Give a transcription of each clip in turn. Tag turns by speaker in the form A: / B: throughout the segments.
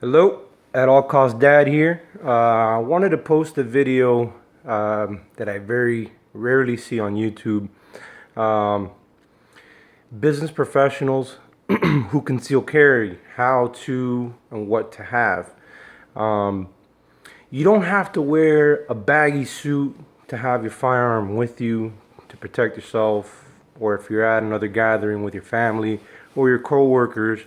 A: Hello, AtAllCost Dad here. I wanted to post a video that I very rarely see on YouTube. Um, Business professionals who conceal carry, how to and what to have. Um, you don't have to wear a baggy suit to have your firearm with you to protect yourself, or if you're at another gathering with your family or your co-workers.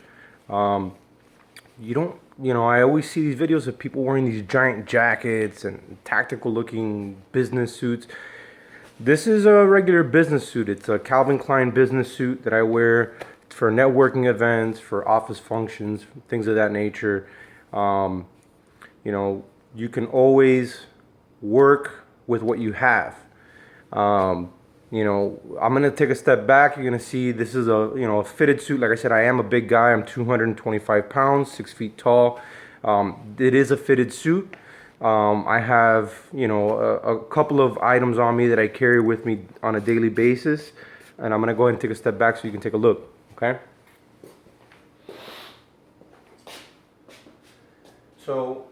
A: You don't, I always see these videos of people wearing these giant jackets and tactical looking business suits. This is a regular business suit. It's a Calvin Klein business suit that I wear for networking events, for office functions, things of that nature. Um, you can always work with what you have. Um, I'm gonna take a step back. You're gonna see this is a fitted suit. Like I said, I am a big guy. I'm 225 pounds, 6 feet tall. It is a fitted suit. I have, a couple of items on me that I carry with me on a daily basis. And I'm gonna go ahead and take a step back so you can take a look, okay? So,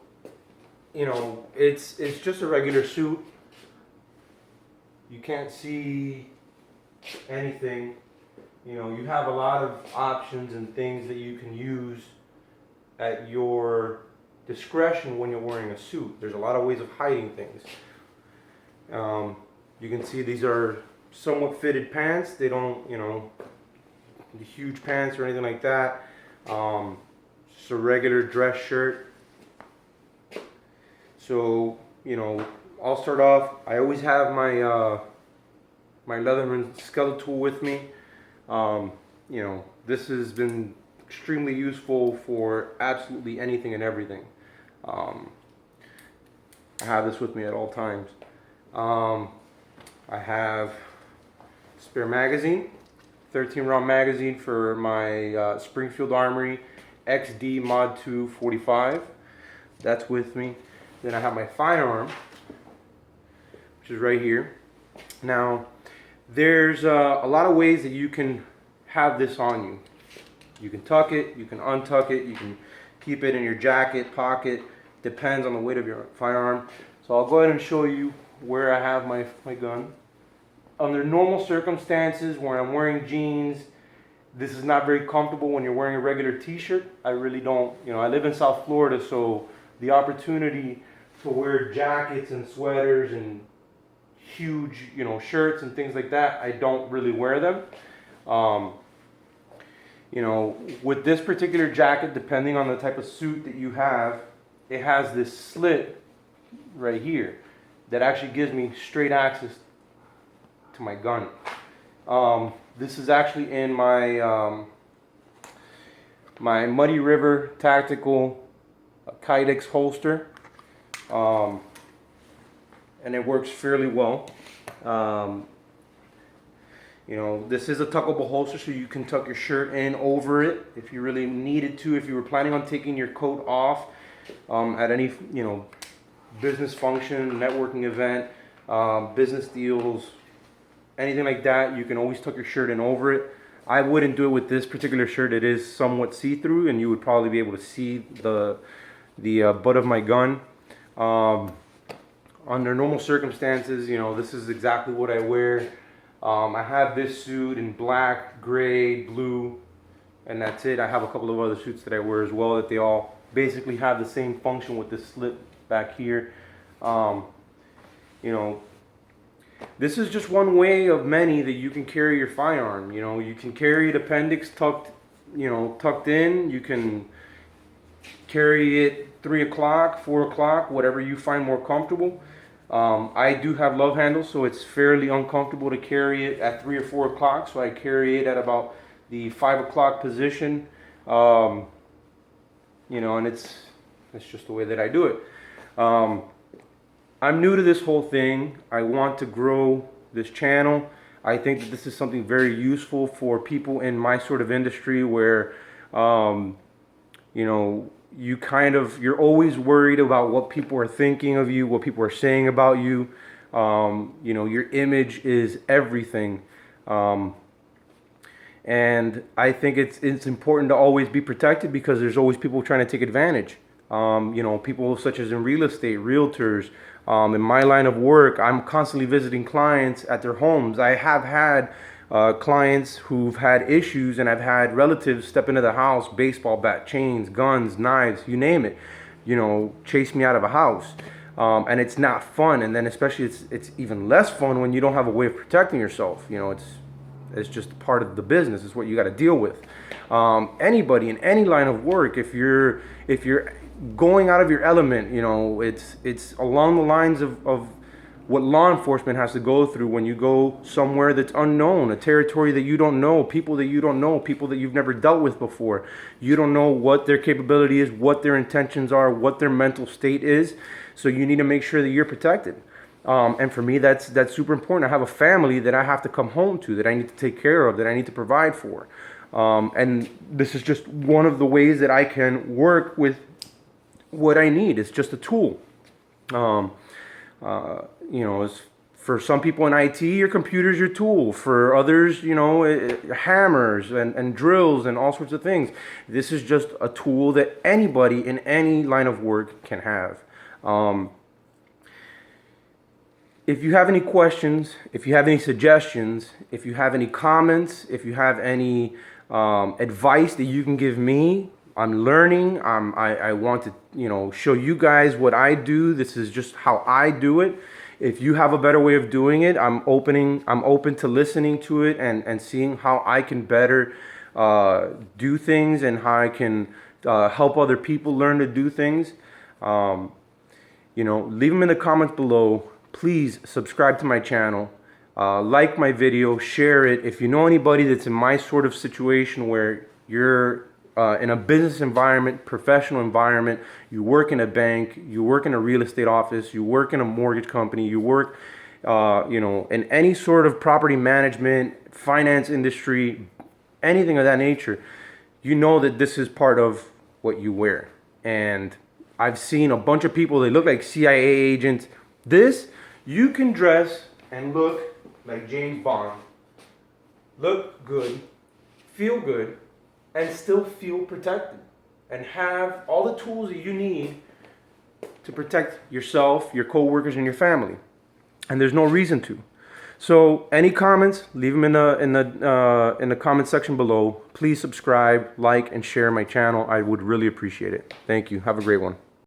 A: it's just a regular suit. You can't see anything. You have a lot of options and things that you can use at your discretion when you're wearing a suit. There's a lot of ways of hiding things. You can see these are somewhat fitted pants. They don't, the huge pants or anything like that. Just a regular dress shirt. So, I'll start off. I always have my my Leatherman skeletal with me. This has been extremely useful for absolutely anything and everything. I have this with me at all times. I have spare magazine, 13 round magazine for my Springfield Armory XD Mod 2 45. That's with me. Then I have my firearm, which is right here. Now, there's a lot of ways that you can have this on you. You can tuck it, you can untuck it, you can keep it in your jacket, pocket, depends on the weight of your firearm. So I'll go ahead and show you where I have my gun. Under normal circumstances, where I'm wearing jeans, this is not very comfortable when you're wearing a regular t-shirt. I really don't, I live in South Florida, so the opportunity to wear jackets and sweaters and huge, shirts and things like that, I don't really wear them. With this particular jacket, depending on the type of suit that you have, it has this slit right here that actually gives me straight access to my gun. This is actually in my my Muddy River Tactical Kydex holster. And it works fairly well. This is a tuckable holster, so you can tuck your shirt in over it if you really needed to. If you were planning on taking your coat off at any business function, networking event, business deals, anything like that, you can always tuck your shirt in over it. I wouldn't do it with this particular shirt. It is somewhat see-through, and you would probably be able to see the butt of my gun. Under normal circumstances, this is exactly what I wear. I have this suit in black, gray, blue, and that's it. I have a couple of other suits that I wear as well that they all basically have the same function with this slit back here. This is just one way of many that you can carry your firearm. You can carry it appendix tucked in. You can carry it 3 o'clock, 4 o'clock, whatever you find more comfortable. I do have love handles, so it's fairly uncomfortable to carry it at 3 or 4 o'clock, so I carry it at about the 5 o'clock position. And it's just the way that I do it. I'm new to this whole thing. I want to grow this channel. I think that this is something very useful for people in my sort of industry where, you're always worried about what people are thinking of you, what people are saying about you. Your image is everything. And I think it's important to always be protected because there's always people trying to take advantage. People such as in real estate, realtors. In my line of work, I'm constantly visiting clients at their homes. I have had clients who've had issues, and I've had relatives step into the house, baseball bat, chains, guns, knives, you name it, chase me out of a house. And it's not fun. And then especially it's even less fun when you don't have a way of protecting yourself. It's just part of the business. It's what you got to deal with. Anybody in any line of work, if you're going out of your element, it's along the lines of what law enforcement has to go through when you go somewhere that's unknown, a territory that you don't know, people that you don't know, people that you've never dealt with before. You don't know what their capability is, what their intentions are, what their mental state is. So you need to make sure that you're protected. And for me, that's super important. I have a family that I have to come home to, that I need to take care of, that I need to provide for. And this is just one of the ways that I can work with what I need. It's just a tool. For some people in IT, your computer's your tool. For others, hammers and drills and all sorts of things. This is just a tool that anybody in any line of work can have. If you have any questions, if you have any suggestions, if you have any comments, if you have any advice that you can give me, I'm learning. I want to show you guys what I do. This is just how I do it. If you have a better way of doing it, I'm open to listening to it and seeing how I can better do things, and how I can help other people learn to do things. Leave them in the comments below. Please subscribe to my channel, like my video, share it. If you know anybody that's in my sort of situation where you're in a business environment, professional environment, you work in a bank, you work in a real estate office, you work in a mortgage company, you work in any sort of property management, finance industry, anything of that nature, you know that this is part of what you wear. And I've seen a bunch of people, they look like CIA agents. You can dress and look like James Bond, look good, feel good, and still feel protected, and have all the tools that you need to protect yourself, your co-workers, and your family. And there's no reason to. So any comments, leave them in the comment section below. Please subscribe, like, and share my channel. I would really appreciate it. Thank you. Have a great one.